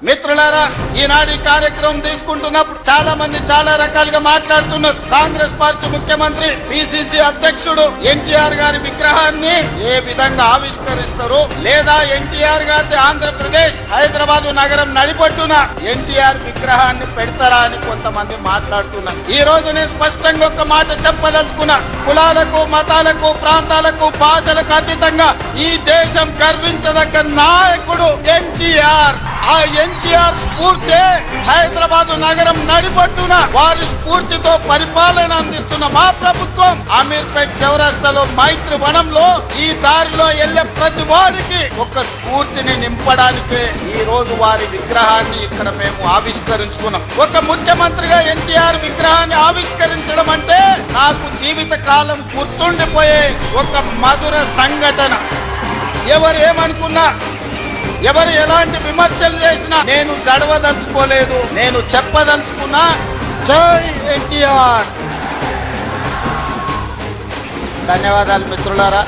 మిత్రులారా, ఈనాడు ఈ కార్యక్రమం తీసుకుంటున్నప్పుడు చాలా మంది చాలా రకాలుగా మాట్లాడుతున్నారు. కాంగ్రెస్ పార్టీ ముఖ్యమంత్రి పిసిసి అధ్యక్షుడు ఎన్టీఆర్ గారి విగ్రహాన్ని ఏ విధంగా ఆవిష్కరిస్తారు, లేదా ఎన్టీఆర్ గారి ఆంధ్రప్రదేశ్ హైదరాబాద్ నగరం నడిపట్టున ఎన్టీఆర్ విగ్రహాన్ని పెడతారా అని కొంతమంది మాట్లాడుతున్నారు. ఈ రోజు నేను స్పష్టంగా ఒక మాట చెప్పదలుచుకున్నా. కులాలకు, మతాలకు, ప్రాంతాలకు, భాషలకు అతీతంగా ఈ దేశం గర్వించదగ్గ నాయకుడు ఎన్టీఆర్. ఆ ఎన్టీఆర్ స్ఫూర్తి హైదరాబాద్ నగరం నడిపట్టున వారి స్ఫూర్తితో పరిపాలన అందిస్తున్న మా ప్రభుత్వం అమీర్పేట్ చౌరస్తాలో మైత్రి వనంలో ఈ దారిలో వెళ్లే ప్రతి వాడికి ఒక స్ఫూర్తిని నింపడానికి ఈ రోజు వారి విగ్రహాన్ని ఇక్కడ మేము ఆవిష్కరించుకున్నాం. ఒక ముఖ్యమంత్రిగా ఎన్టీఆర్ విగ్రహాన్ని ఆవిష్కరించడం అంటే నాకు జీవిత కాలం గుర్తుండిపోయే ఒక మధుర సంఘటన. ఎవరు ఏమనుకున్నా, ఎవరు ఎలాంటి విమర్శలు చేసినా నేను జడవదలుచుకోలేదు. నేను చెప్పదలుచుకున్నా, జై ఎన్టీఆర్. ధన్యవాదాలు మిత్రులారా.